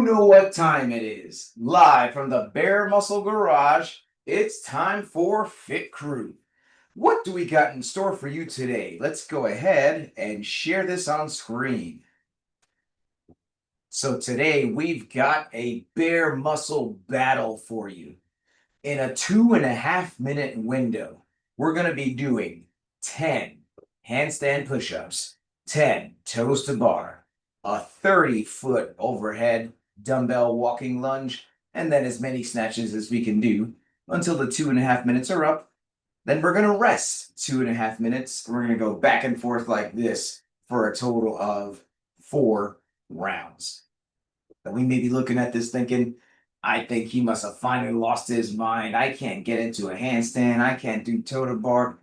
know what time it is. Live from the BearMuscle Garage, it's time for Fit Crew. What do we got in store for you today? Let's go ahead and share this on screen. So today we've got a BearMuscle battle for you. In a 2.5-minute window, we're going to be doing 10 handstand push-ups, 10 toes to bar, a 30-foot overhead dumbbell walking lunge, and then as many snatches as we can do until the 2.5 minutes are up. Then we're going to rest 2.5 minutes. We're going to go back and forth like this for a total of 4 rounds. And we may be looking at this thinking, I think he must have finally lost his mind. I can't get into a handstand. I can't do toe to bar.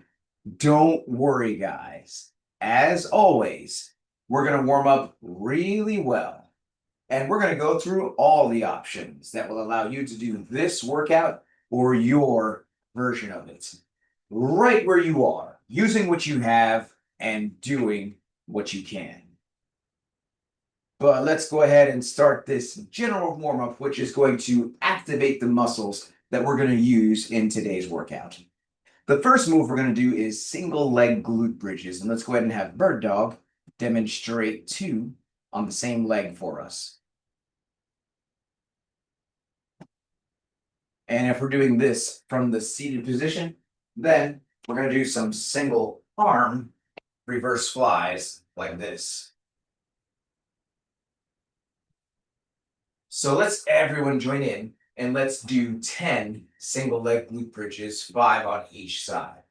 Don't worry, guys. As always, we're going to warm up really well. And we're going to go through all the options that will allow you to do this workout or your version of it. Right where you are, using what you have and doing what you can. But let's go ahead and start this general warm-up, which is going to activate the muscles that we're going to use in today's workout. The first move we're going to do is single leg glute bridges. And let's go ahead and have Bird Dog demonstrate 2 on the same leg for us. And if we're doing this from the seated position, then we're going to do some single arm reverse flies like this. So let's everyone join in and let's do 10 single leg glute bridges, 5 on each side.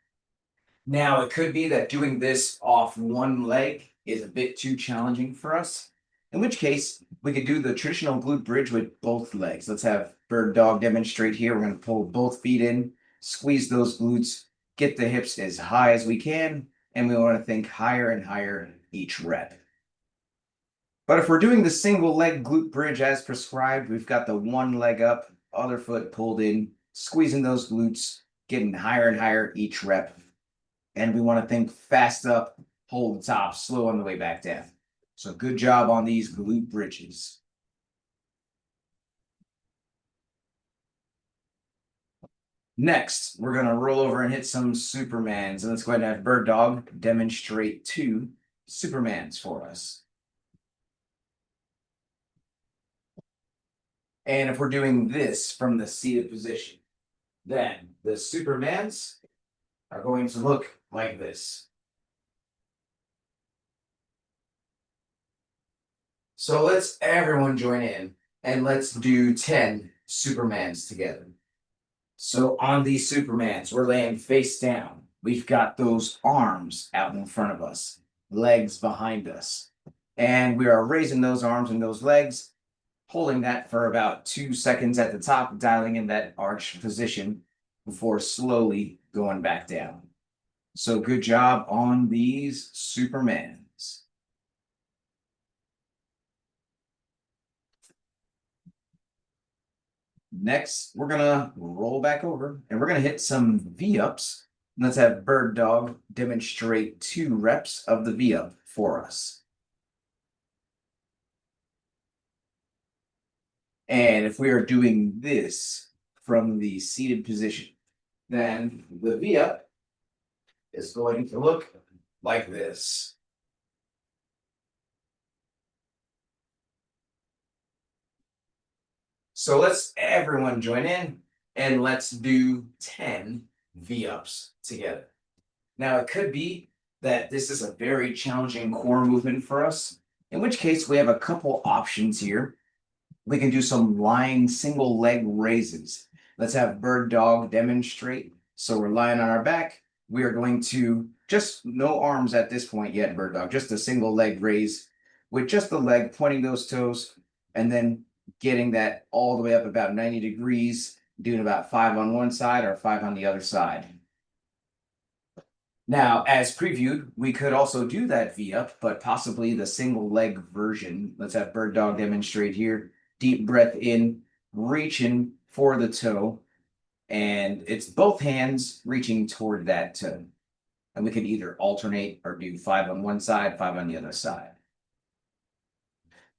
Now, it could be that doing this off one leg is a bit too challenging for us, in which case we could do the traditional glute bridge with both legs. Let's have Bird Dog demonstrate here. We're going to pull both feet in, squeeze those glutes, get the hips as high as we can, and we want to think higher and higher each rep. But if we're doing the single leg glute bridge as prescribed, we've got the one leg up, other foot pulled in, squeezing those glutes, getting higher and higher each rep. And we want to think fast up, hold the top, slow on the way back down. So good job on these glute bridges. Next, we're going to roll over and hit some Supermans. And let's go ahead and have Bird Dog demonstrate 2 Supermans for us. And if we're doing this from the seated position, then the Supermans are going to look like this. So let's everyone join in and let's do 10 Supermans together. So on these Supermans, we're laying face down. We've got those arms out in front of us, legs behind us. And we are raising those arms and those legs, holding that for about 2 seconds at the top, dialing in that arch position before slowly going back down. So good job on these Supermans. Next, we're going to roll back over and we're going to hit some V-ups. Let's have Bird Dog demonstrate 2 reps of the V-up for us. And if we are doing this from the seated position, then the V-up is going to look like this. So let's everyone join in and let's do 10 V-ups together. Now, it could be that this is a very challenging core movement for us, in which case we have a couple options here. We can do some lying single leg raises. Let's have Bird Dog demonstrate. So we're lying on our back. We are going to just no arms at this point yet, Bird Dog, just a single leg raise with just the leg pointing those toes and then getting that all the way up about 90 degrees, doing about 5 on one side or 5 on the other side. Now, as previewed, we could also do that V-up, but possibly the single leg version. Let's have Bird Dog demonstrate here. Deep breath in, reaching for the toe, and it's both hands reaching toward that toe. And we can either alternate or do 5 on one side, 5 on the other side.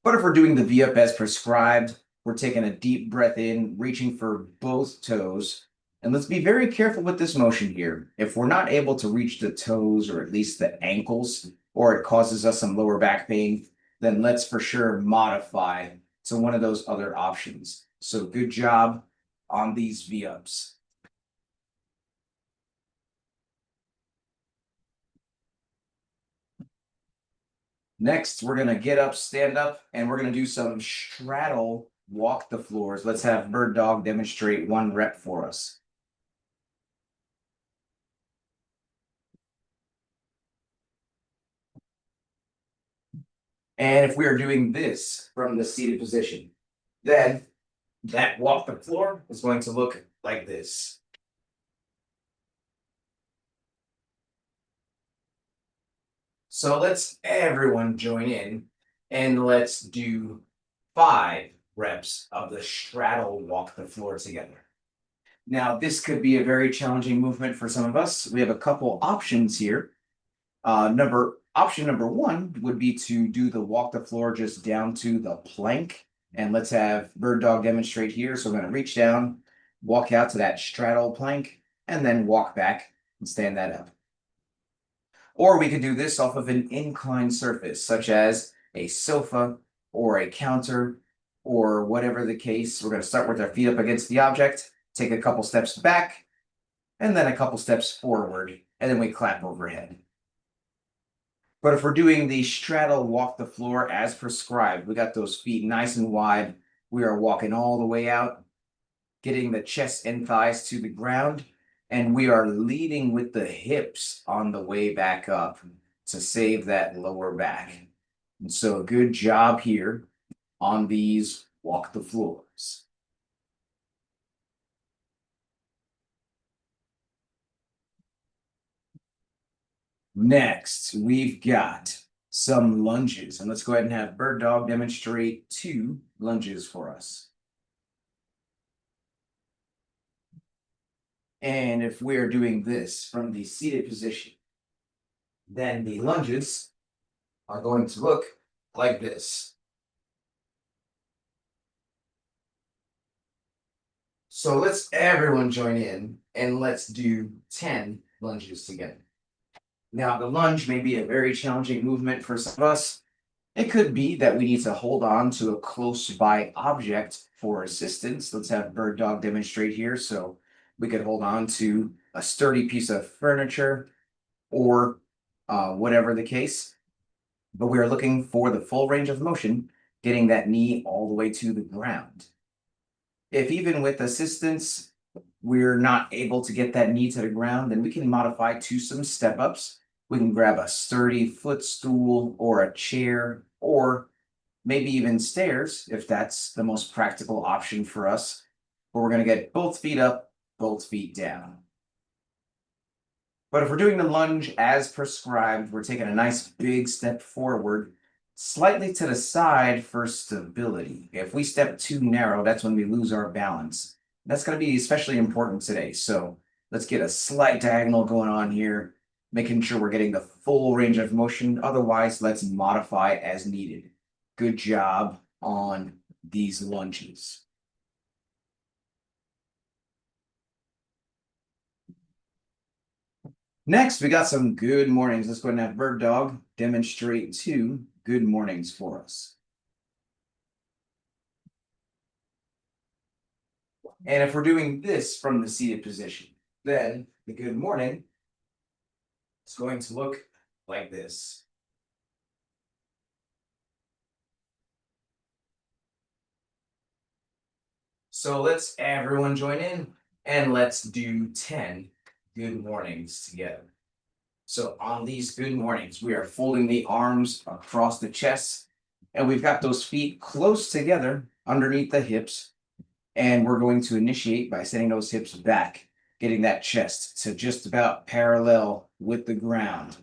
But if we're doing the V-up as prescribed, We're taking a deep breath in, reaching for both toes. And let's be very careful with this motion here. If we're not able to reach the toes or at least the ankles, or it causes us some lower back pain, then let's for sure modify to one of those other options. So good job on these V-ups. Next, we're gonna get up, stand up, and we're gonna do some straddle walk the floors. Let's have Bird Dog demonstrate 1 rep for us. And if we are doing this from the seated position, then that walk the floor is going to look like this. So let's everyone join in and let's do 5 reps of the straddle walk the floor together. Now, this could be a very challenging movement for some of us. We have a couple options here. Option number 1 would be to do the walk the floor just down to the plank. And let's have Bird Dog demonstrate here. So I'm going to reach down, walk out to that straddle plank, and then walk back and stand that up. Or we could do this off of an inclined surface, such as a sofa or a counter or whatever the case. We're going to start with our feet up against the object, take a couple steps back, and then a couple steps forward, and then we clap overhead. But if we're doing the straddle walk the floor as prescribed, we got those feet nice and wide. We are walking all the way out, getting the chest and thighs to the ground, and we are leading with the hips on the way back up to save that lower back. And so good job here on these walk the floors. Next, we've got some lunges, and let's go ahead and have Bird Dog demonstrate 2 lunges for us. And if we're doing this from the seated position, then the lunges are going to look like this. So let's everyone join in and let's do 10 lunges together. Now, the lunge may be a very challenging movement for some of us. It could be that we need to hold on to a close by object for assistance. Let's have Bird Dog demonstrate here. So we could hold on to a sturdy piece of furniture or whatever the case. But we are looking for the full range of motion, getting that knee all the way to the ground. If even with assistance, we're not able to get that knee to the ground, then we can modify to some step ups. We can grab a sturdy footstool or a chair, or maybe even stairs, if that's the most practical option for us. But we're going to get both feet up, both feet down. But if we're doing the lunge as prescribed, we're taking a nice big step forward, slightly to the side for stability. If we step too narrow, that's when we lose our balance. That's going to be especially important today. So let's get a slight diagonal going on here, making sure we're getting the full range of motion. Otherwise, let's modify as needed. Good job on these lunges. Next, we got some good mornings. Let's go ahead and have Bird Dog demonstrate 2 good mornings for us. And if we're doing this from the seated position, then the good morning is going to look like this. So let's everyone join in and let's do 10 good mornings together. So on these good mornings, we are folding the arms across the chest, and we've got those feet close together underneath the hips. And we're going to initiate by sending those hips back, getting that chest to just about parallel with the ground.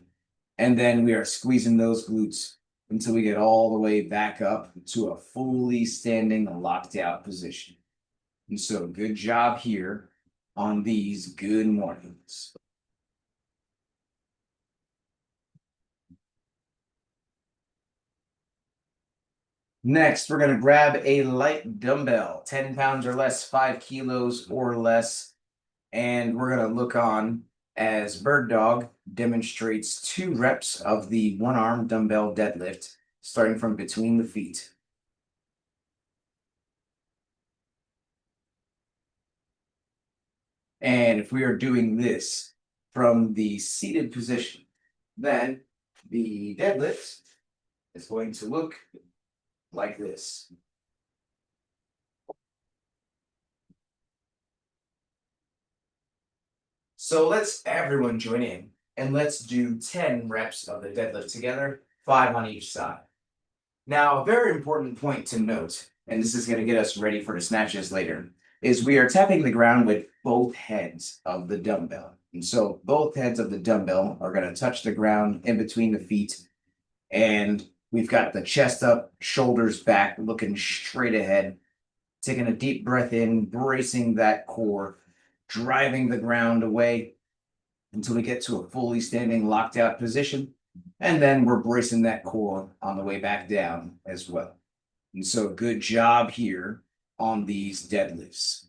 And then we are squeezing those glutes until we get all the way back up to a fully standing locked out position. And so good job here on these good mornings. Next, we're going to grab a light dumbbell, 10 pounds or less, 5 kilos or less. And we're going to look on as Bird Dog demonstrates 2 reps of the one-arm dumbbell deadlift, starting from between the feet. And if we are doing this from the seated position, then the deadlift is going to look like this. So let's everyone join in and let's do 10 reps of the deadlift together, 5 on each side. Now, a very important point to note, and this is going to get us ready for the snatches later, is we are tapping the ground with both heads of the dumbbell. And so both heads of the dumbbell are going to touch the ground in between the feet. And we've got the chest up, shoulders back, looking straight ahead, taking a deep breath in, bracing that core, driving the ground away until we get to a fully standing locked out position. And then we're bracing that core on the way back down as well. And so good job here on these deadlifts.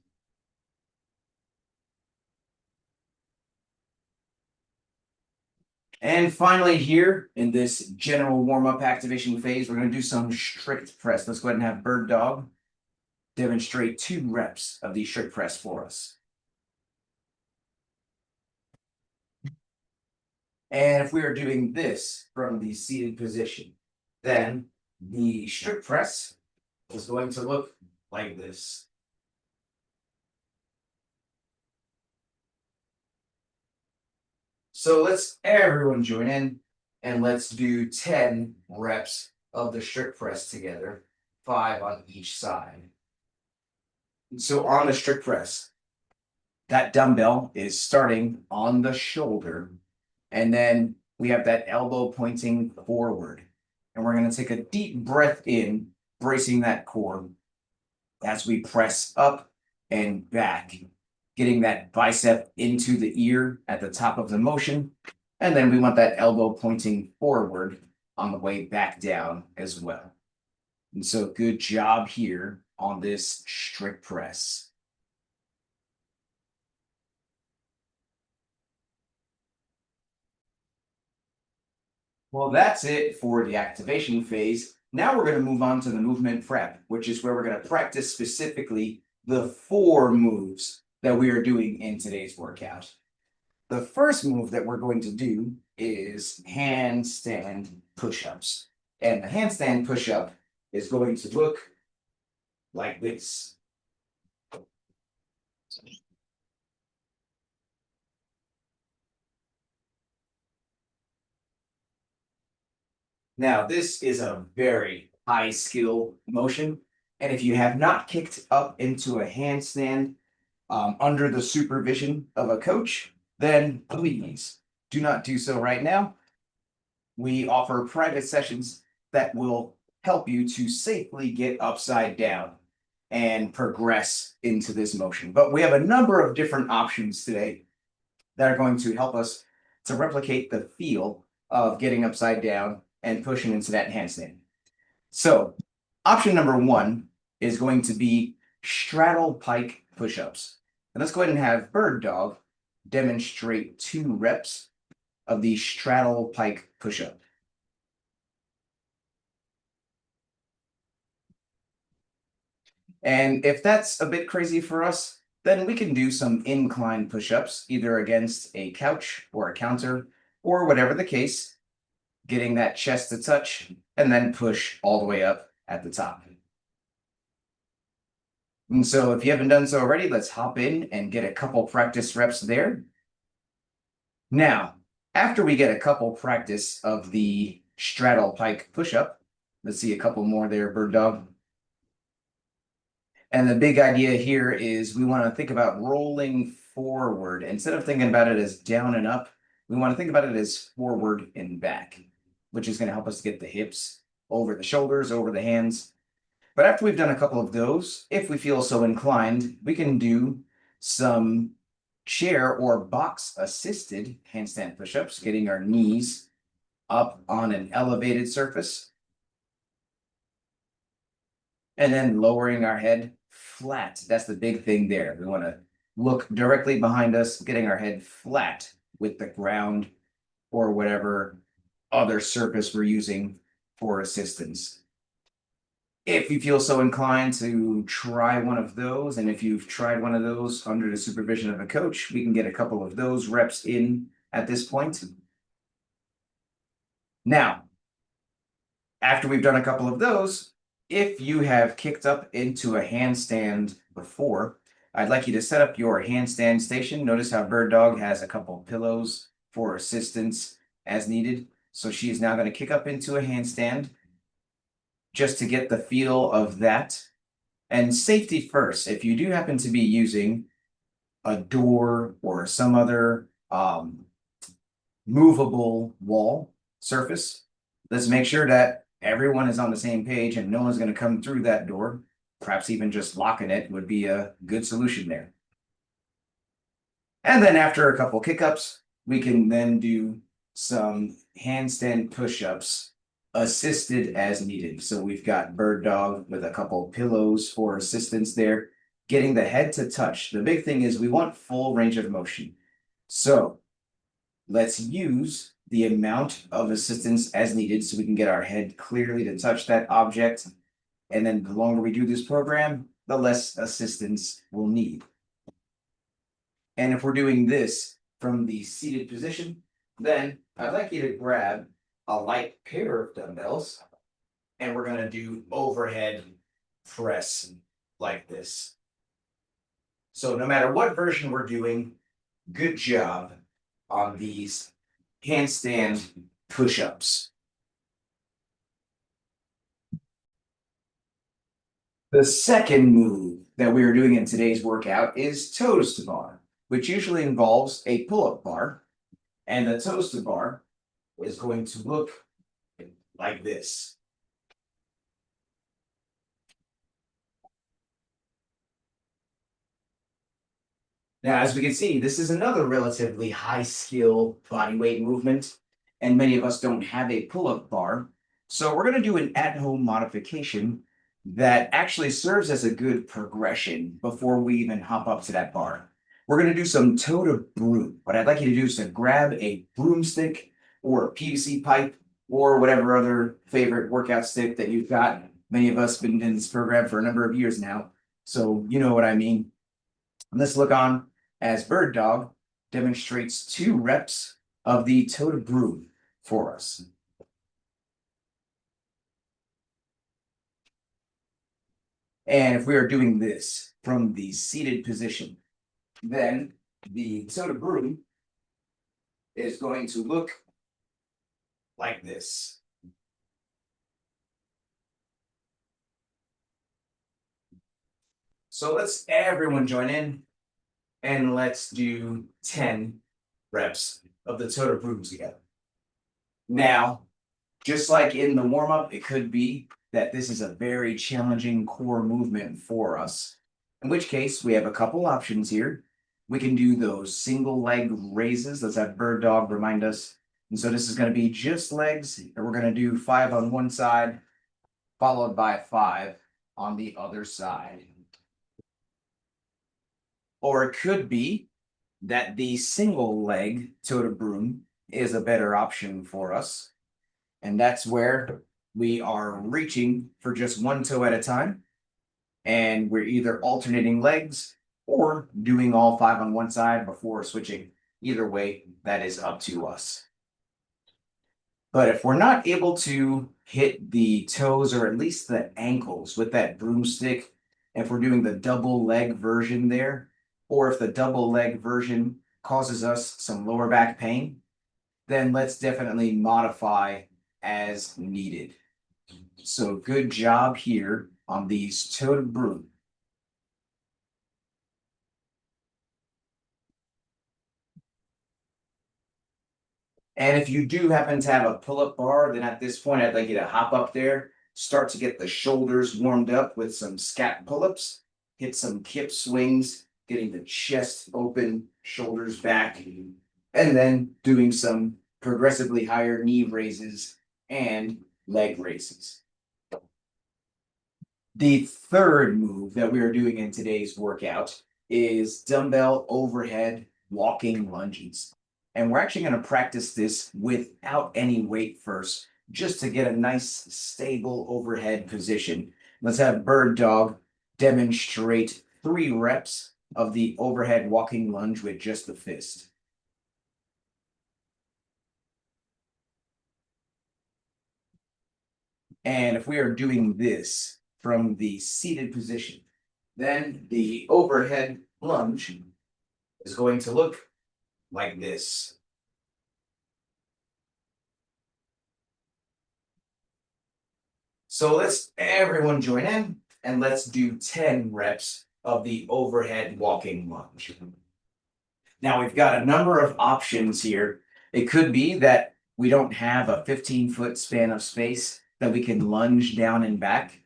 And finally here in this general warm-up activation phase, we're going to do some strict press. Let's go ahead and have Bird Dog demonstrate 2 reps of the strict press for us. And if we are doing this from the seated position, then the strict press is going to look like this. So let's everyone join in and let's do 10 reps of the strict press together, 5 on each side. So on the strict press, that dumbbell is starting on the shoulder, and then we have that elbow pointing forward. And we're going to take a deep breath in, bracing that core as we press up and back, getting that bicep into the ear at the top of the motion. And then we want that elbow pointing forward on the way back down as well. And so good job here on this strict press. Well, that's it for the activation phase. Now we're going to move on to the movement prep, which is where we're going to practice specifically the 4 moves that we are doing in today's workout. The first move that we're going to do is handstand push-ups. And the handstand push-up is going to look like this. Now, this is a very high skill motion. And if you have not kicked up into a handstand under the supervision of a coach, then please do not do so right now. We offer private sessions that will help you to safely get upside down and progress into this motion. But we have a number of different options today that are going to help us to replicate the feel of getting upside down and pushing into that handstand. So option number 1 is going to be straddle pike push-ups. And let's go ahead and have Bird Dog demonstrate 2 reps of the straddle pike push-up. And if that's a bit crazy for us, then we can do some incline push-ups, either against a couch or a counter, or whatever the case, getting that chest to touch, and then push all the way up at the top. And so if you haven't done so already, let's hop in and get a couple practice reps there. Now, after we get a couple practice of the straddle pike push-up, let's see a couple more there, Bird Dog. And the big idea here is we want to think about rolling forward. Instead of thinking about it as down and up, we want to think about it as forward and back, which is going to help us get the hips over the shoulders, over the hands. But after we've done a couple of those, if we feel so inclined, we can do some chair or box assisted handstand push-ups, getting our knees up on an elevated surface. And then lowering our head flat. That's the big thing there. We want to look directly behind us, getting our head flat with the ground or whatever other surface we're using for assistance. If you feel so inclined to try one of those, and if you've tried one of those under the supervision of a coach, we can get a couple of those reps in at this point. Now, after we've done a couple of those, if you have kicked up into a handstand before, I'd like you to set up your handstand station. Notice how Bird Dog has a couple pillows for assistance as needed. So she is now going to kick up into a handstand just to get the feel of that. And safety first. If you do happen to be using a door or some other movable wall surface, let's make sure that everyone is on the same page and no one's going to come through that door. Perhaps even just locking it would be a good solution there. And then after a couple kick-ups, we can then do some handstand push-ups assisted as needed. So we've got Bird Dog with a couple pillows for assistance there, getting the head to touch. The big thing is we want full range of motion. So let's use the amount of assistance as needed so we can get our head clearly to touch that object. And then the longer we do this program, the less assistance we'll need. And if we're doing this from the seated position, then I'd like you to grab a light pair of dumbbells and we're going to do overhead press like this. So no matter what version we're doing, good job on these handstand push-ups. The second move that we are doing in today's workout is toes to bar, which usually involves a pull-up bar. And the toes to bar is going to look like this. Now, as we can see, this is another relatively high skill body weight movement, and many of us don't have a pull-up bar. So we're going to do an at-home modification that actually serves as a good progression before we even hop up to that bar. We're going to do some toe to broom. What I'd like you to do is to grab a broomstick or a PVC pipe or whatever other favorite workout stick that you've got. Many of us have been in this program for a number of years now, so you know what I mean. Let's look on as Bird Dog demonstrates 2 reps of the toe to broom for us. And if we are doing this from the seated position, then the toe to broom is going to look like this. So let's everyone join in and let's do 10 reps of the toe to broom together. Now, just like in the warm-up, it could be that this is a very challenging core movement for us, in which case we have a couple options here. We can do those single leg raises. Let's have Bird Dog remind us. And so this is going to be just legs, and we're going to do 5 on one side, followed by 5 on the other side. Or it could be that the single leg toe to broom is a better option for us. And that's where we are reaching for just one toe at a time. And we're either alternating legs or doing all 5 on one side before switching. Either way, that is up to us. But if we're not able to hit the toes or at least the ankles with that broomstick, if we're doing the double leg version there, or if the double leg version causes us some lower back pain, then let's definitely modify as needed. So good job here on these toe to broom. And if you do happen to have a pull-up bar, then at this point, I'd like you to hop up there, start to get the shoulders warmed up with some scat pull-ups, hit some kip swings, getting the chest open, shoulders back, and then doing some progressively higher knee raises and leg raises. The third move that we are doing in today's workout is dumbbell overhead walking lunges. And we're actually going to practice this without any weight first, just to get a nice stable overhead position. Let's have Bird Dog demonstrate 3 reps of the overhead walking lunge with just the fist. And if we are doing this from the seated position, then the overhead lunge is going to look like this. So let's everyone join in and let's do 10 reps of the overhead walking lunge. Now we've got a number of options here. It could be that we don't have a 15-foot span of space that we can lunge down and back,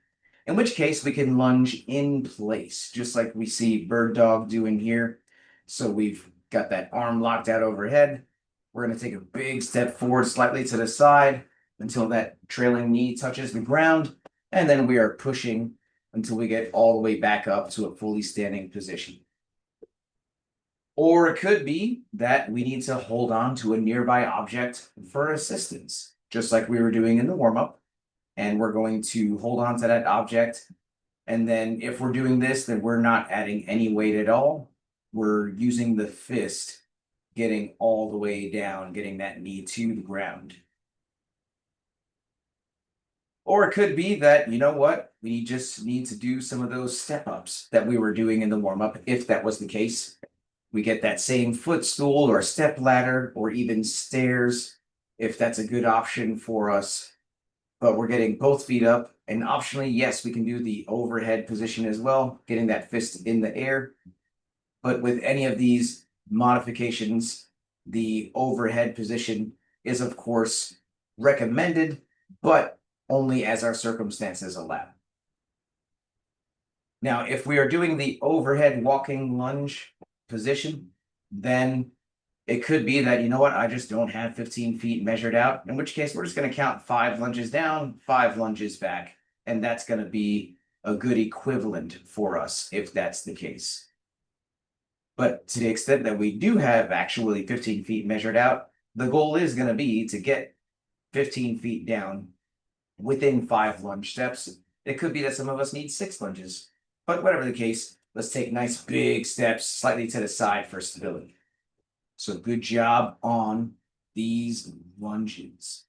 in which case we can lunge in place, just like we see Bird Dog doing here. So we've got that arm locked out overhead. We're going to take a big step forward slightly to the side until that trailing knee touches the ground, and then we are pushing until we get all the way back up to a fully standing position. Or it could be that we need to hold on to a nearby object for assistance, just like we were doing in the warm-up. And we're going to hold on to that object. And then if we're doing this, then we're not adding any weight at all. We're using the fist, getting all the way down, getting that knee to the ground. Or it could be that, you know what, we just need to do some of those step-ups that we were doing in the warm-up, if that was the case. We get that same footstool or step ladder or even stairs, if that's a good option for us. But we're getting both feet up, and optionally, yes, we can do the overhead position as well, getting that fist in the air. But with any of these modifications, the overhead position is, of course, recommended, but only as our circumstances allow. Now, if we are doing the overhead walking lunge position, then it could be that, you know what, I just don't have 15 feet measured out, in which case we're just going to count 5 lunges down, 5 lunges back, and that's going to be a good equivalent for us if that's the case. But to the extent that we do have actually 15 feet measured out, the goal is going to be to get 15 feet down within 5 lunge steps. It could be that some of us need 6 lunges, but whatever the case, let's take nice big steps slightly to the side for stability. So good job on these lunges.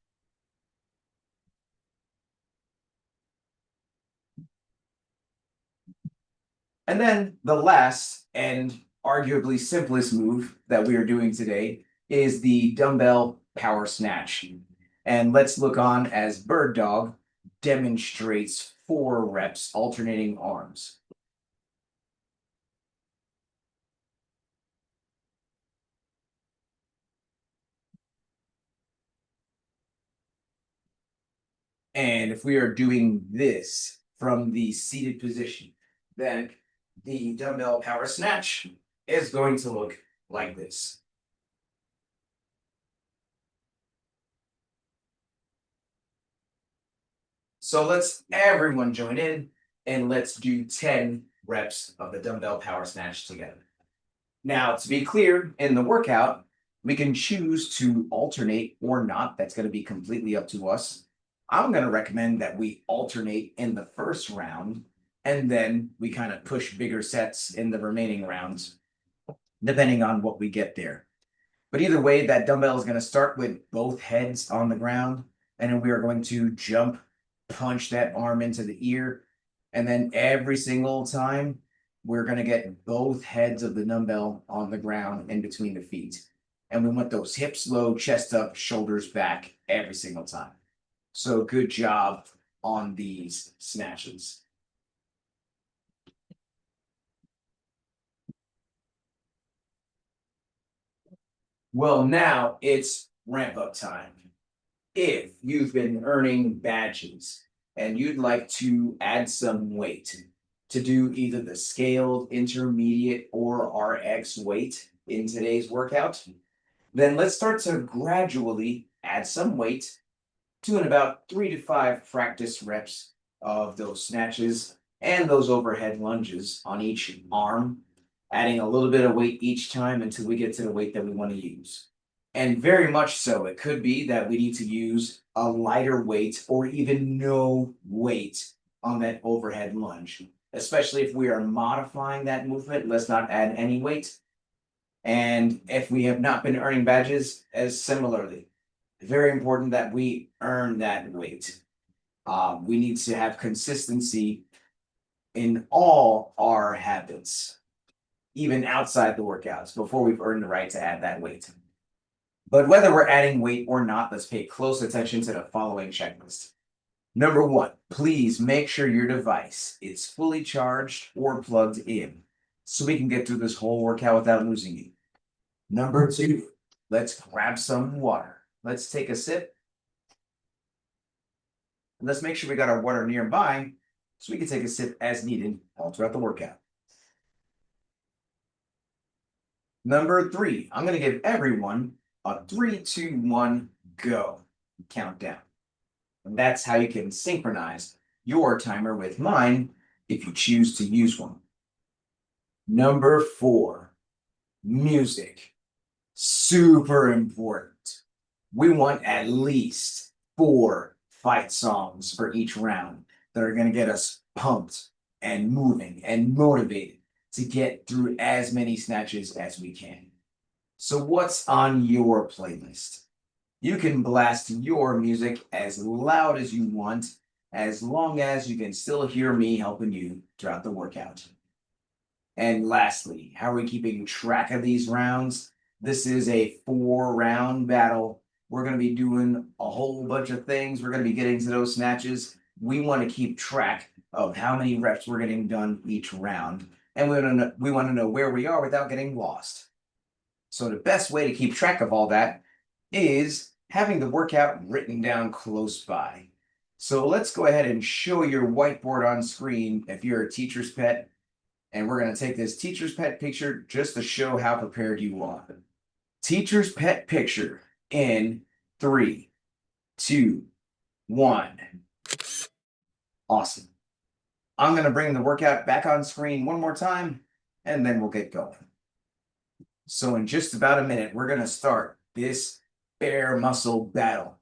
And then the last and arguably simplest move that we are doing today is the dumbbell power snatch. And let's look on as Bird Dog demonstrates 4 reps alternating arms. And if we are doing this from the seated position, then the dumbbell power snatch is going to look like this. So let's everyone join in and let's do 10 reps of the dumbbell power snatch together. Now, to be clear, in the workout, we can choose to alternate or not. That's going to be completely up to us. I'm going to recommend that we alternate in the first round, and then we kind of push bigger sets in the remaining rounds, depending on what we get there. But either way, that dumbbell is going to start with both heads on the ground, and then we are going to jump, punch that arm into the ear, and then every single time, we're going to get both heads of the dumbbell on the ground in between the feet. And we want those hips low, chest up, shoulders back every single time. So good job on these snatches. Well, now it's ramp up time. If you've been earning badges and you'd like to add some weight to do either the scaled, intermediate, or RX weight in today's workout, then let's start to gradually add some weight, doing about 3 to 5 practice reps of those snatches and those overhead lunges on each arm, adding a little bit of weight each time until we get to the weight that we want to use. And very much so, it could be that we need to use a lighter weight or even no weight on that overhead lunge, especially if we are modifying that movement. Let's not add any weight. And if we have not been earning badges, as similarly, very important that we earn that weight. We need to have consistency in all our habits, even outside the workouts, before we've earned the right to add that weight. But whether we're adding weight or not, let's pay close attention to the following checklist. Number 1, please make sure your device is fully charged or plugged in so we can get through this whole workout without losing you. Number 2, let's grab some water. Let's take a sip. And let's make sure we got our water nearby so we can take a sip as needed all throughout the workout. Number 3, I'm going to give everyone a 3, 2, 1, go countdown. And that's how you can synchronize your timer with mine if you choose to use one. Number 4, music. Super important. We want at least 4 fight songs for each round that are going to get us pumped and moving and motivated to get through as many snatches as we can. So what's on your playlist? You can blast your music as loud as you want, as long as you can still hear me helping you throughout the workout. And lastly, how are we keeping track of these rounds? This is a 4-round battle. We're going to be doing a whole bunch of things. We're going to be getting to those snatches. We want to keep track of how many reps we're getting done each round. And we want to know where we are without getting lost. So the best way to keep track of all that is having the workout written down close by. So let's go ahead and show your whiteboard on screen if you're a teacher's pet. And we're going to take this teacher's pet picture just to show how prepared you are. Teacher's pet picture in 3, 2, 1. Awesome. I'm going to bring the workout back on screen one more time, and then we'll get going. So in just about a minute, we're going to start this bare muscle battle.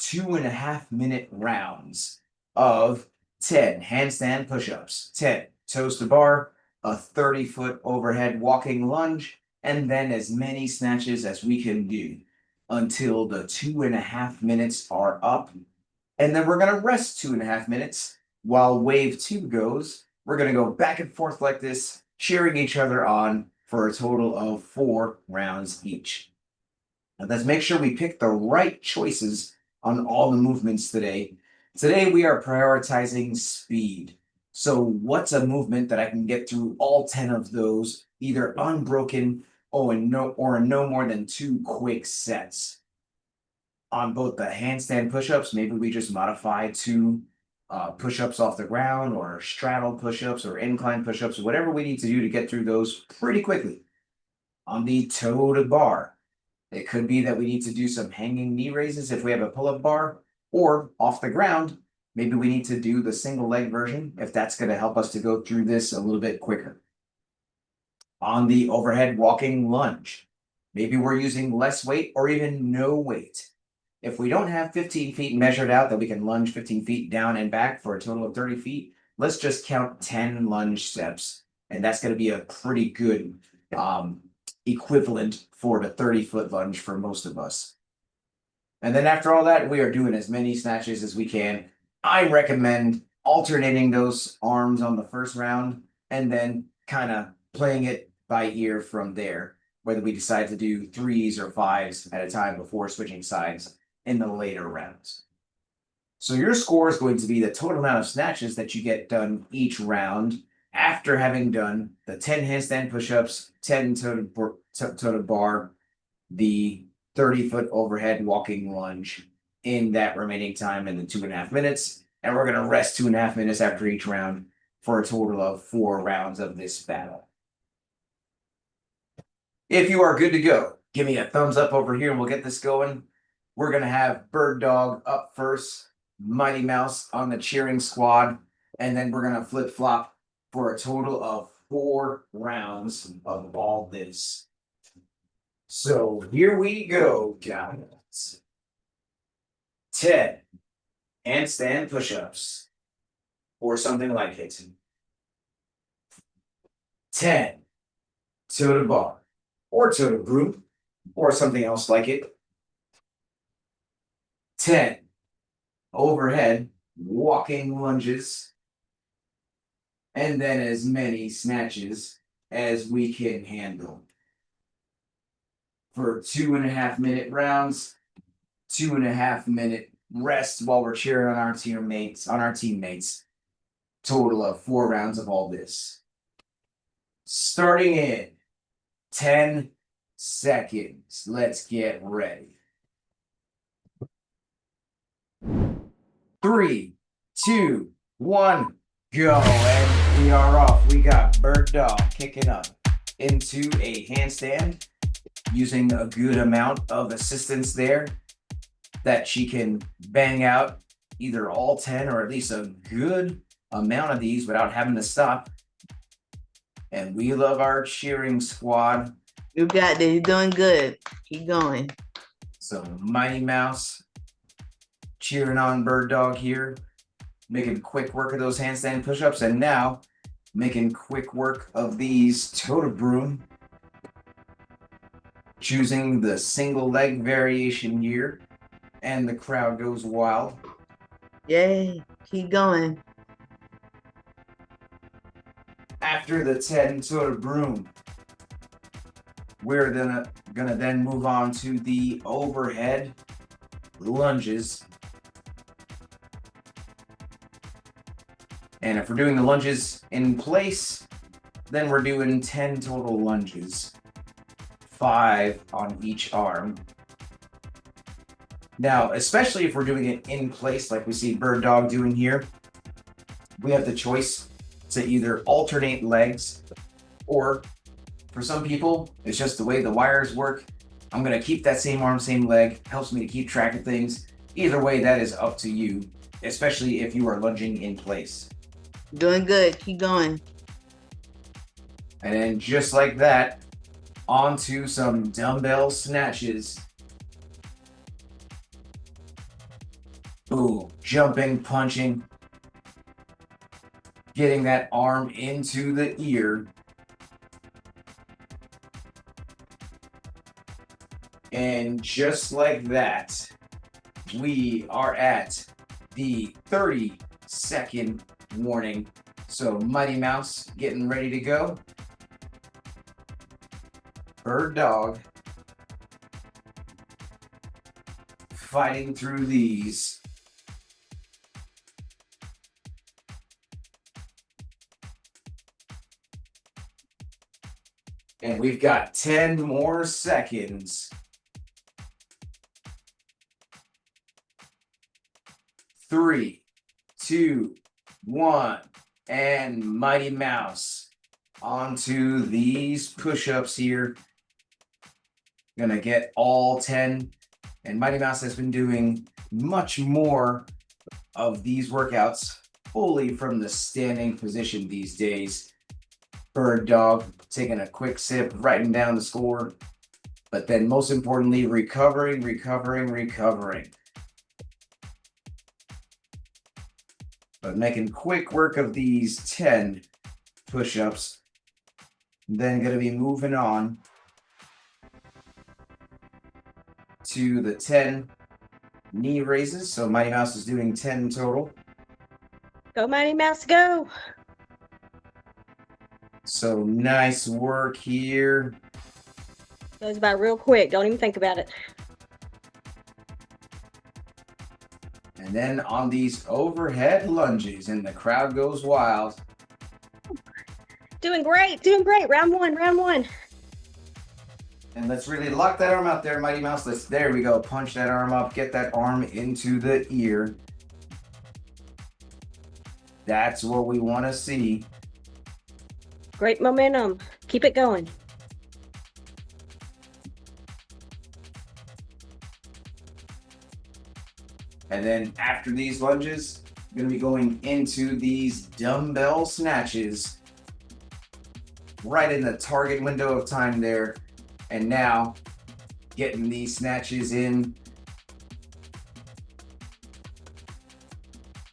2.5-minute rounds of 10 handstand push-ups, 10 toes to bar, a 30-foot overhead walking lunge, and then as many snatches as we can do until the 2.5 minutes are up. And then we're going to rest 2.5 minutes while wave 2 goes. We're going to go back and forth like this, cheering each other on for a total of 4 rounds each. And let's make sure we pick the right choices on all the movements today. Today we are prioritizing speed. So what's a movement that I can get through all 10 of those, either unbroken or in no more than 2 quick sets? On both the handstand push-ups, maybe we just modify to push-ups off the ground or straddle push-ups or incline push-ups, whatever we need to do to get through those pretty quickly. On the toe to bar, it could be that we need to do some hanging knee raises if we have a pull-up bar, or off the ground, maybe we need to do the single leg version if that's going to help us to go through this a little bit quicker. On the overhead walking lunge, maybe we're using less weight or even no weight. If we don't have 15 feet measured out that we can lunge 15 feet down and back for a total of 30 feet, let's just count 10 lunge steps. And that's going to be a pretty good equivalent for the 30-foot lunge for most of us. And then after all that, we are doing as many snatches as we can. I recommend alternating those arms on the first round and then kind of playing it by ear from there, whether we decide to do 3s or 5s at a time before switching sides in the later rounds. So your score is going to be the total amount of snatches that you get done each round after having done the 10 handstand push-ups, 10 toe to bar, the 30-foot overhead walking lunge in that remaining time in the 2.5 minutes. And we're going to rest 2.5 minutes after each round for a total of 4 rounds of this battle. If you are good to go, give me a thumbs up over here and we'll get this going. We're going to have Bird Dog up first, Mighty Mouse on the cheering squad, And then we're gonna flip flop for a total of 4 rounds of all this. So here we go, guys. 10 handstand push-ups or something like it. 10 toe to bar or toe to broom or something else like it. 10 overhead walking lunges, and then as many snatches as we can handle. For 2.5-minute rounds, 2.5-minute rest while we're cheering on our teammates. Total of 4 rounds of all this. Starting in 10 seconds. Let's get ready. 3, 2, 1, go. And we are off. We got Bird Dog kicking up into a handstand, using a good amount of assistance there that she can bang out either all 10 or at least a good amount of these without having to stop. And we love our cheering squad. You got this. You're doing good. Keep going. So Mighty Mouse cheering on Bird Dog here, making quick work of those handstand push-ups, and now making quick work of these toe to broom, choosing the single leg variation here, and the crowd goes wild. Yay. Keep going. After the 10 toe to broom, we're gonna then move on to the overhead lunges. And if we're doing the lunges in place, then we're doing 10 total lunges, 5 on each arm. Now, especially if we're doing it in place, like we see Bird Dog doing here, we have the choice to either alternate legs, or for some people, it's just the way the wires work. I'm gonna keep that same arm, same leg, helps me to keep track of things. Either way, that is up to you, especially if you are lunging in place. Doing good. Keep going. And then just like that, onto some dumbbell snatches. Boom, jumping, punching, getting that arm into the ear. And just like that, we are at the 30-second warning. So Mighty Mouse getting ready to go. Bird Dog fighting through these. And we've got 10 more seconds. 3, 2, 1, and Mighty Mouse onto these push-ups here. Gonna get all 10. And Mighty Mouse has been doing much more of these workouts fully from the standing position these days. Bird Dog taking a quick sip, writing down the score, but then most importantly, recovering. But making quick work of these 10 push-ups. Then going to be moving on to the 10 knee raises. So Mighty Mouse is doing 10 total. Go Mighty Mouse, go! So nice work here. Goes by real quick. Don't even think about it. And then on these overhead lunges, and the crowd goes wild. Doing great. Round one. And let's really lock that arm out there, Mighty Mouse. There we go. Punch that arm up. Get that arm into the ear. That's what we want to see. Great momentum. Keep it going. And then after these lunges, Going to be going into these dumbbell snatches right in the target window of time there. And now getting these snatches in.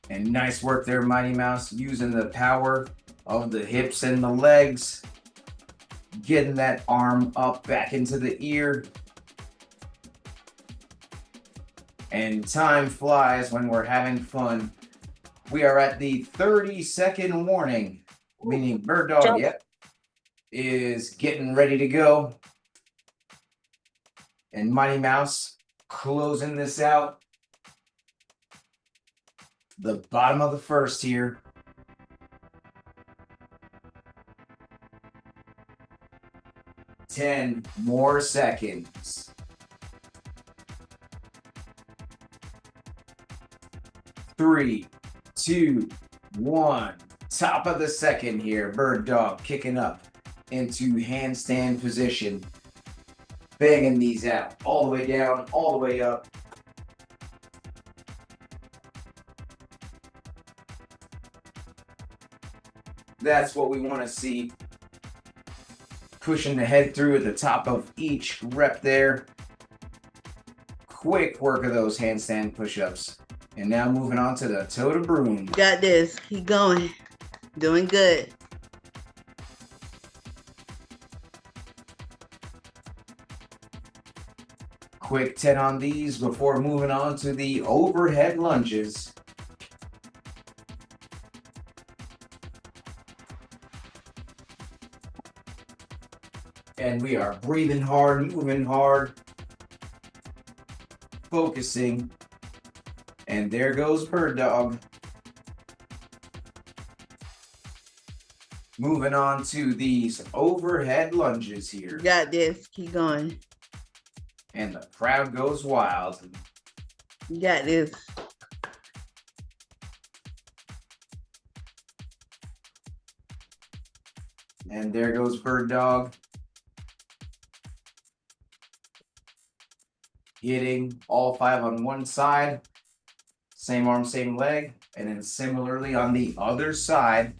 And nice work there, Mighty Mouse, using the power of the hips and the legs. Getting that arm up back into the ear. And time flies when we're having fun. We are at the 30-second warning, meaning Bird Dog, Jump. yep, is getting ready to go. And Mighty Mouse closing this out. The bottom of the first here. Ten more seconds. 3, 2, 1. Top of the second here. Bird Dog kicking up into handstand position. Banging these out. All the way down, all the way up. That's what we want to see. Pushing the head through at the top of each rep there. Quick work of those handstand push-ups. And now moving on to the toe to broom. Got this. Keep going. Doing good. Quick 10 on these before moving on to the overhead lunges. And we are breathing hard, moving hard, focusing. And there goes Bird Dog. Moving on to these overhead lunges here. Got this. Keep going. And the crowd goes wild. You got this. And there goes Bird Dog. Hitting all 5 on one side. Same arm, same leg. And then similarly on the other side.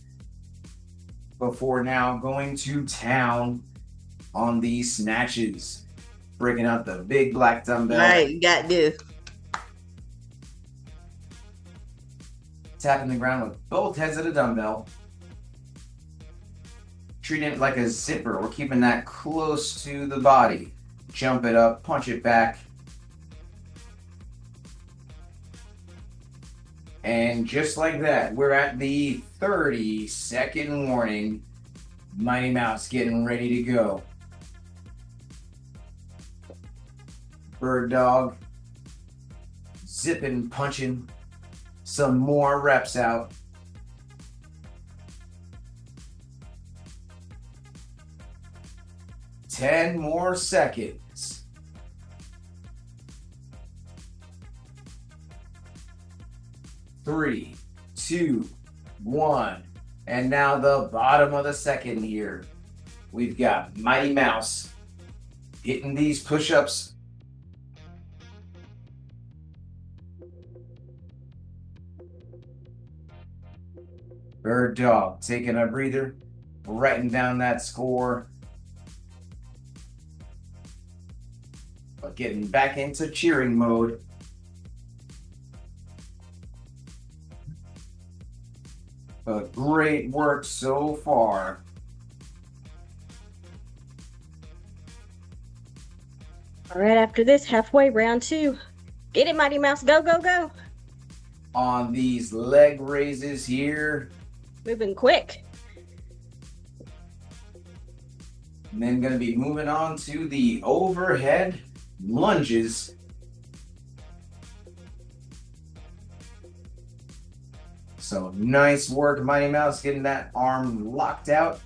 Before now going to town on these snatches. Breaking out the big black dumbbell. All right, you got this. Tapping the ground with both heads of the dumbbell. Treating it like a zipper. We're keeping that close to the body. Jump it up, punch it back. And just like that, we're at the 30-second warning. Mighty Mouse getting ready to go. Bird Dog zipping, punching some more reps out. Ten more seconds. 3, 2, 1. And now the bottom of the second here. We've got Mighty Mouse hitting these push-ups. Bird Dog taking a breather, writing down that score. But getting back into cheering mode. But great work so far. All right, after this, halfway, round 2. Get it, Mighty Mouse. Go, go, go. On these leg raises here. Moving quick. And then going to be moving on to the overhead lunges. So nice work, Mighty Mouse, getting that arm locked out.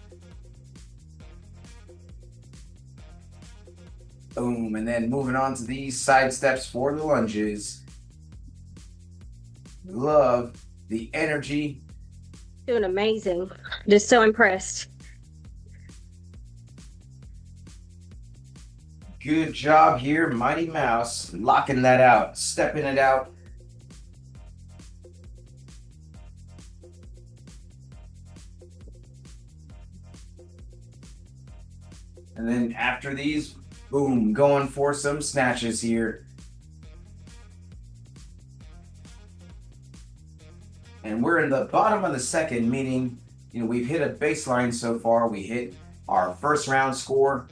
Boom, and then moving on to these side steps for the lunges. Love the energy. Doing amazing. Just so impressed. Good job here, Mighty Mouse, locking that out, stepping it out. And then after these, boom, going for some snatches here. And we're in the bottom of the second, meaning, we've hit a baseline so far. We hit our first round score.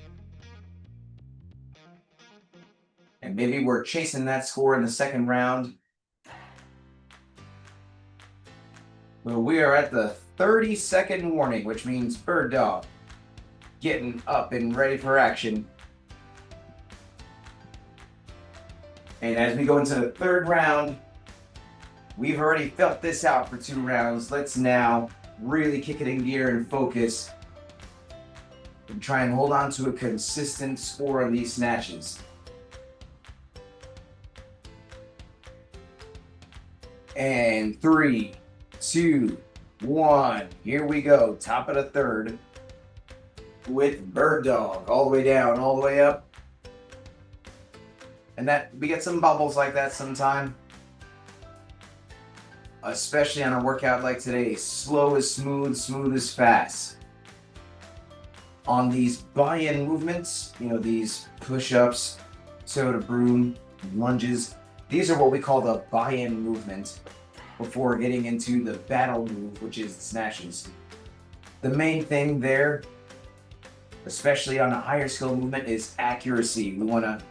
And maybe we're chasing that score in the second round. But we are at the 30-second warning, which means Bird Dog getting up and ready for action. And as we go into the third round, we've already felt this out for 2 rounds. Let's now really kick it in gear and focus and try and hold on to a consistent score on these snatches. And 3, 2, 1. Here we go. Top of the third with Bird Dog. All the way down, all the way up. And that we get some bubbles like that sometime. Especially on a workout like today. Slow is smooth, smooth is fast. On these buy-in movements, these push-ups, soda broom, lunges, these are what we call the buy-in movement before getting into the battle move, which is the snatches. The main thing there, especially on a higher skill movement, is accuracy. We want to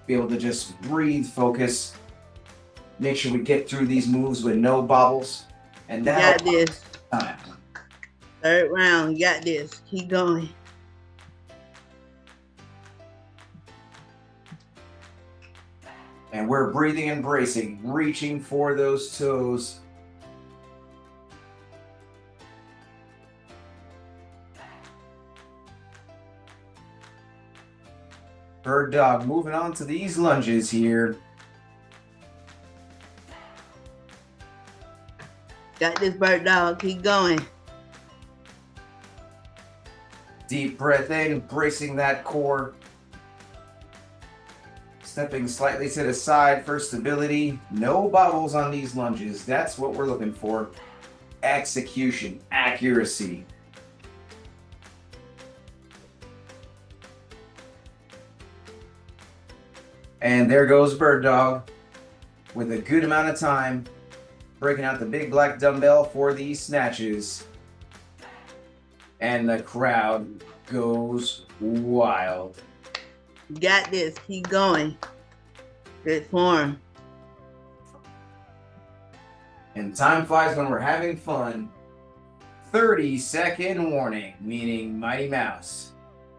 be able to just breathe, focus, make sure we get through these moves with no bobbles. And You got this. Time. Third round. You got this. Keep going. And we're breathing and bracing, reaching for those toes. Bird Dog moving on to these lunges here. Got this, Bird Dog. Keep going. Deep breath in, bracing that core. Stepping slightly to the side for stability. No bobbles on these lunges. That's what we're looking for. Execution, accuracy. And there goes Bird Dog with a good amount of time, breaking out the big black dumbbell for these snatches. And the crowd goes wild. You got this. Keep going. Good form. And time flies when we're having fun. 30-second warning, meaning Mighty Mouse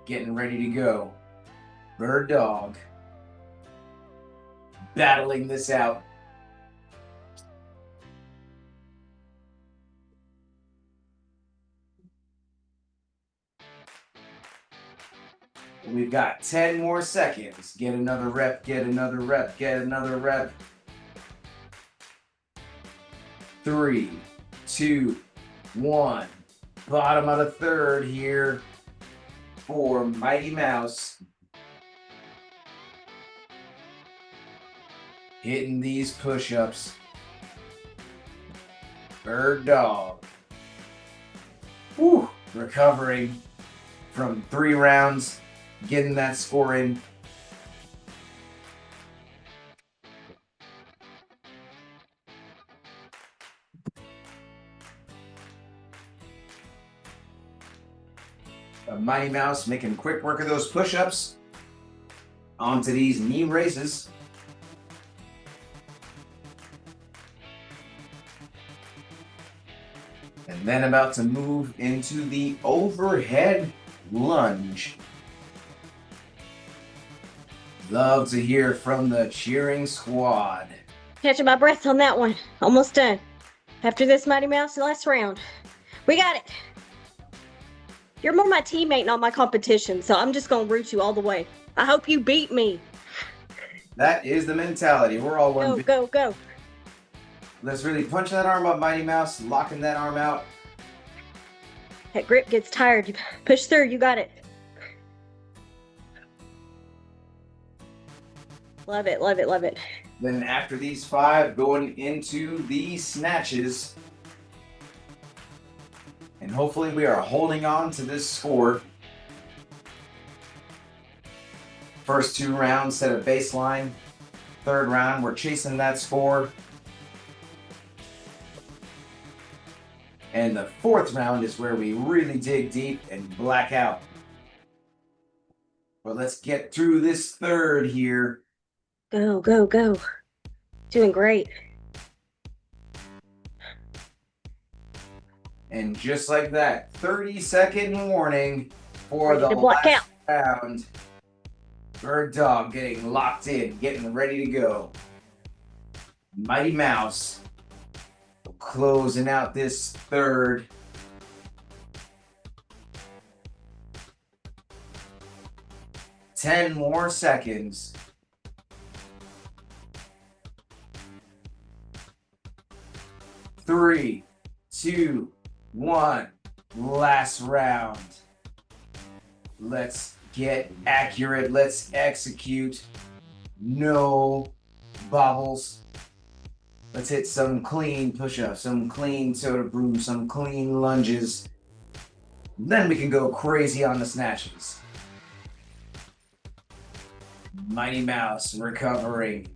getting ready to go. Bird Dog battling this out. We've got 10 more seconds. Get another rep, get another rep, get another rep. 3, 2, 1. Bottom of the third here for Mighty Mouse. Hitting these push-ups. Bird Dog. Whew, recovering from 3 rounds. Getting that score in. A Mighty Mouse making quick work of those push-ups. Onto these knee raises. And then about to move into the overhead lunge. Love to hear from the cheering squad. Catching my breath on that one. Almost done. After this, Mighty Mouse, the last round. We got it. You're more my teammate, not my competition, so I'm just going to root you all the way. I hope you beat me. That is the mentality. We're all one. Go, go, go. Let's really punch that arm up, Mighty Mouse. Locking that arm out. That grip gets tired. You push through. You got it. Love it, love it, love it. Then after these 5, going into the snatches. And hopefully we are holding on to this score. First 2 rounds set a baseline. 3rd round, we're chasing that score. And the 4th round is where we really dig deep and black out. But let's get through this 3rd here. Go, go, go. Doing great. And just like that, 30-second warning for Ready the to black last round. Bird Dog getting locked in, getting ready to go. Mighty Mouse closing out this 3rd. Ten more seconds. 3, 2, 1. Last round. Let's get accurate. Let's execute. No bobbles. Let's hit some clean push-ups, some clean soda broom, some clean lunges. Then we can go crazy on the snatches. Mighty Mouse recovering,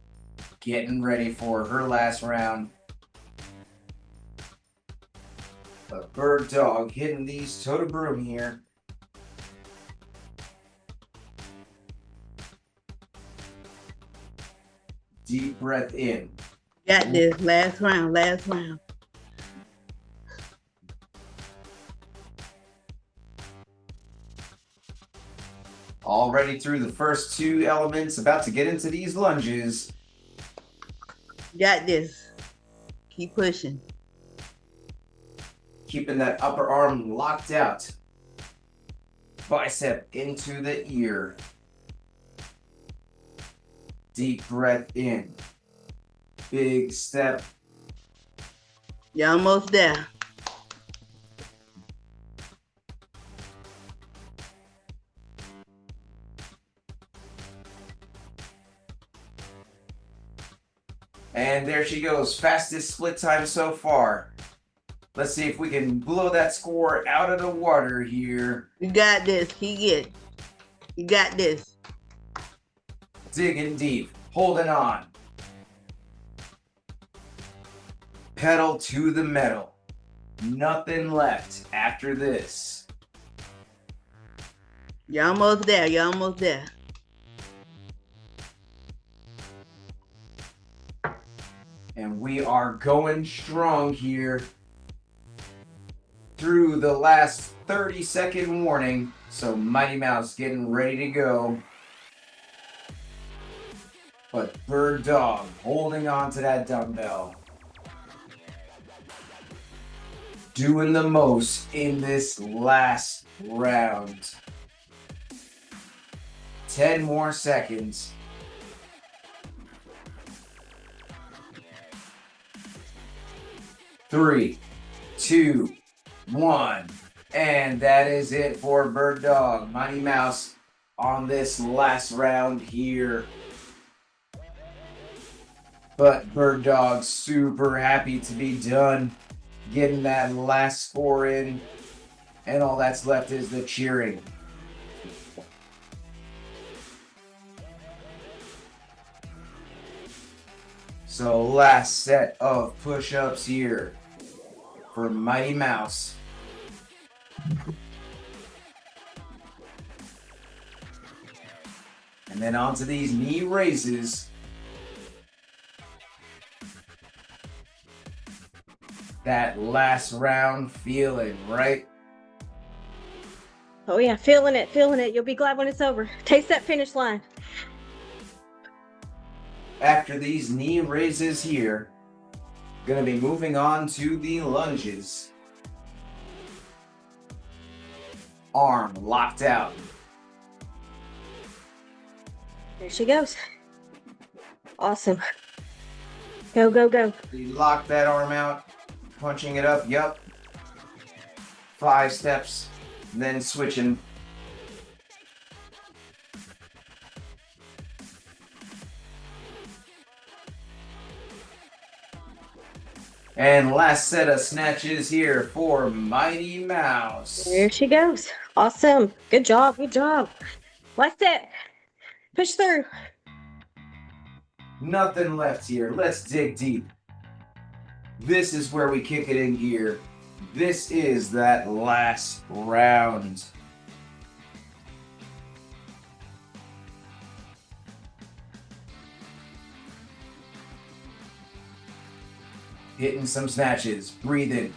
getting ready for her last round. But Bird Dog hitting these soda broom here. Deep breath in. Got this. Last round. Last round. Already through the first 2 elements, about to get into these lunges. Got this. Keep pushing. Keeping that upper arm locked out. Bicep into the ear. Deep breath in. Big step. You're almost there. And there she goes. Fastest split time so far. Let's see if we can blow that score out of the water here. You got this. Keep it. You got this. Digging deep. Holding on. Pedal to the metal. Nothing left after this. You're almost there. You're almost there. And we are going strong here through the last 30-second warning. So Mighty Mouse getting ready to go. But Bird Dog holding on to that dumbbell. Doing the most in this last round. 10 more seconds. 3, 2, 1. And that is it for Bird Dog. Mighty Mouse on this last round here. But Bird Dog super happy to be done getting that last score in. And all that's left is the cheering. So last set of push-ups here for Mighty Mouse. And then onto these knee raises. That last round feeling, right? Oh yeah, feeling it, feeling it. You'll be glad when it's over. Taste that finish line. After these knee raises here, gonna be moving on to the lunges. Arm locked out. There she goes. Awesome. Go, go, go. We lock that arm out, punching it up, yup. 5 steps, then switching. And last set of snatches here for Mighty Mouse. There she goes. Awesome. Good job, good job. Last set. Push through. Nothing left here. Let's dig deep. This is where we kick it in gear. This is that last round. Hitting some snatches. Breathe in.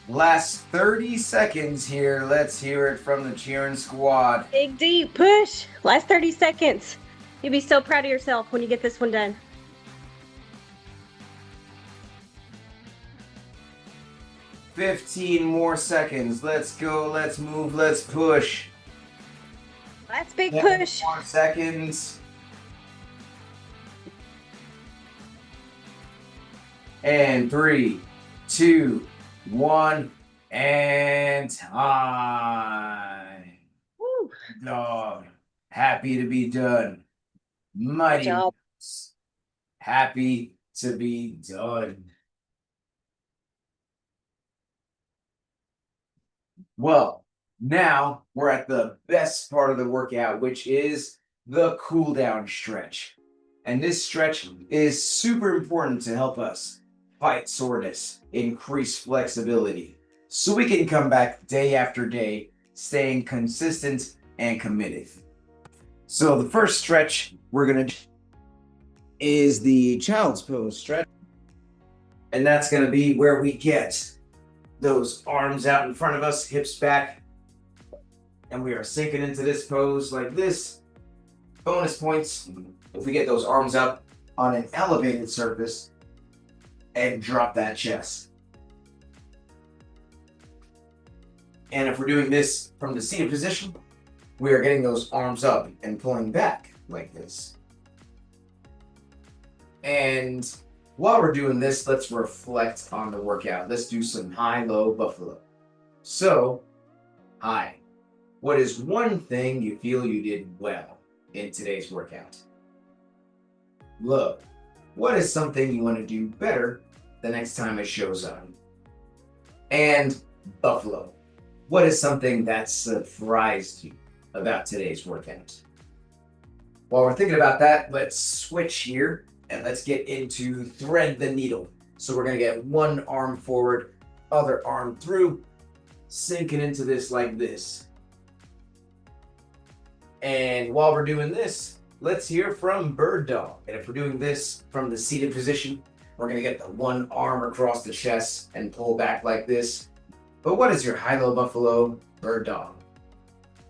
Last 30 seconds here. Let's hear it from the cheering squad. Dig deep. Push. Last 30 seconds. You'll be so proud of yourself when you get this one done. 15 more seconds. Let's go. Let's move. Let's push. Last big 10 push. more seconds. And 3, 2, 1, and time. Woo. Dog. Happy to be done. Mighty. Good job. Happy to be done. Well, now we're at the best part of the workout, which is the cool down stretch. And this stretch is super important to help us fight soreness, increase flexibility, so we can come back day after day, staying consistent and committed. So the first stretch we're gonna do is the child's pose stretch. And that's gonna be where we get those arms out in front of us, hips back, and we are sinking into this pose like this. Bonus points if we get those arms up on an elevated surface and drop that chest. And if we're doing this from the seated position, we are getting those arms up and pulling back like this. And while we're doing this, let's reflect on the workout. Let's do some high-low buffalo. So, high. What is one thing you feel you did well in today's workout? Low. What is something you want to do better the next time it shows up? And buffalo. What is something that surprised you about today's workout? While we're thinking about that, let's switch here and let's get into thread the needle. So we're gonna get one arm forward, other arm through, sinking into this like this. And while we're doing this, let's hear from bird dog. And if we're doing this from the seated position, we're gonna get the one arm across the chest and pull back like this. But what is your high-low buffalo bird dog?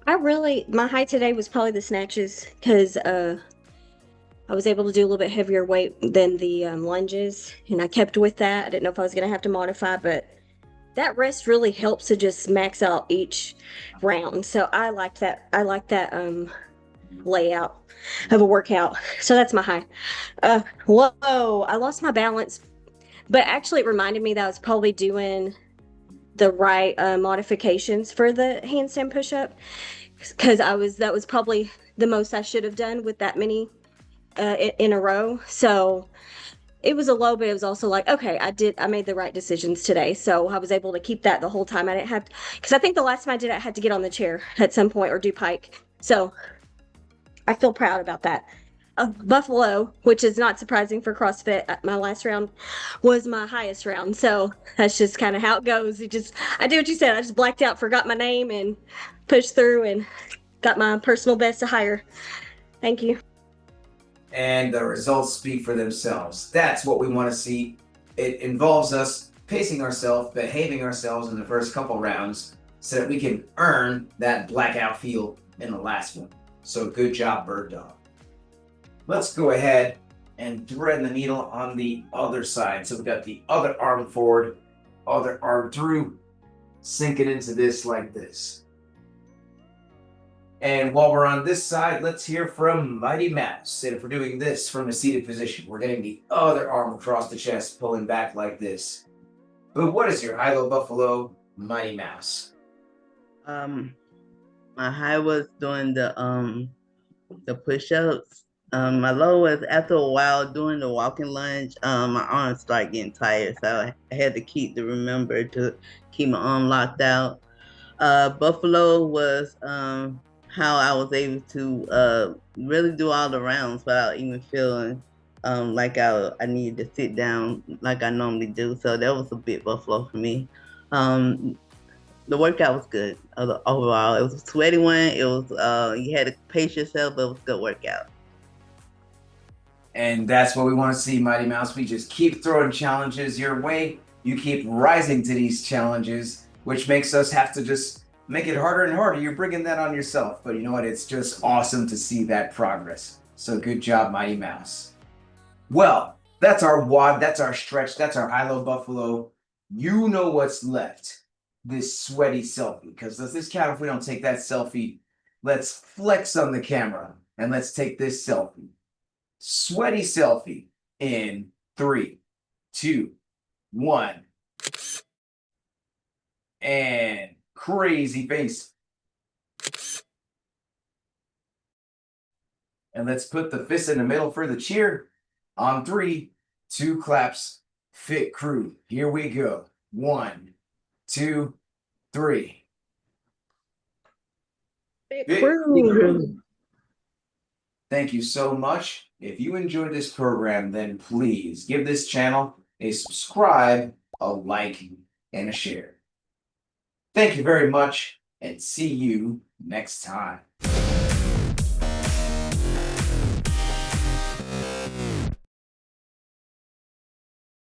My high today was probably the snatches because I was able to do a little bit heavier weight than the lunges, and I kept with that. I didn't know if I was going to have to modify, but that rest really helps to just max out each round. So I like that. I like that layout of a workout. So that's my high. Low, I lost my balance, but actually it reminded me that I was probably doing the right modifications for the handstand push-up, because that was probably the most I should have done with that many in a row. So it was a low, but it was also like, okay, I made the right decisions today. So I was able to keep that the whole time. I didn't have, because I think the last time I did it, I had to get on the chair at some point or do pike. So I feel proud about that. Buffalo, which is not surprising for CrossFit, my last round was my highest round. So that's just kind of how it goes. I did what you said. I just blacked out, forgot my name, and pushed through and got my personal best to higher. Thank you. And the results speak for themselves. That's what we want to see. It involves us pacing ourselves, behaving ourselves in the first couple rounds so that we can earn that blackout feel in the last one. So good job, bird dog. Let's go ahead and thread the needle on the other side. So we've got the other arm forward, other arm through, sinking into this like this. And while we're on this side, let's hear from Mighty Mouse. And if we're doing this from a seated position, we're getting the other arm across the chest, pulling back like this. But what is your high-low buffalo, Mighty Mouse? My high was doing the push-ups. My low was after a while doing the walking lunge. My arms started getting tired, so I had to remember to keep my arm locked out. Buffalo was how I was able to really do all the rounds without even feeling like I needed to sit down like I normally do. So that was a bit buffalo for me. The workout was good overall. It was a sweaty one. It was you had to pace yourself, but it was a good workout. And that's what we want to see, Mighty Mouse. We just keep throwing challenges your way. You keep rising to these challenges, which makes us have to just make it harder and harder. You're bringing that on yourself. But you know what? It's just awesome to see that progress. So good job, Mighty Mouse. Well, that's our WOD. That's our stretch. That's our high-low buffalo. You know what's left. This sweaty selfie. Because does this count if we don't take that selfie? Let's flex on the camera and let's take this selfie. Sweaty selfie in 3, 2, 1. And crazy face. And let's put the fist in the middle for the cheer. On 3, 2 claps. Fit crew. Here we go. 1, 2, 3. Fit crew. Thank you so much. If you enjoyed this program, then please give this channel a subscribe, a like, and a share. Thank you very much, and see you next time.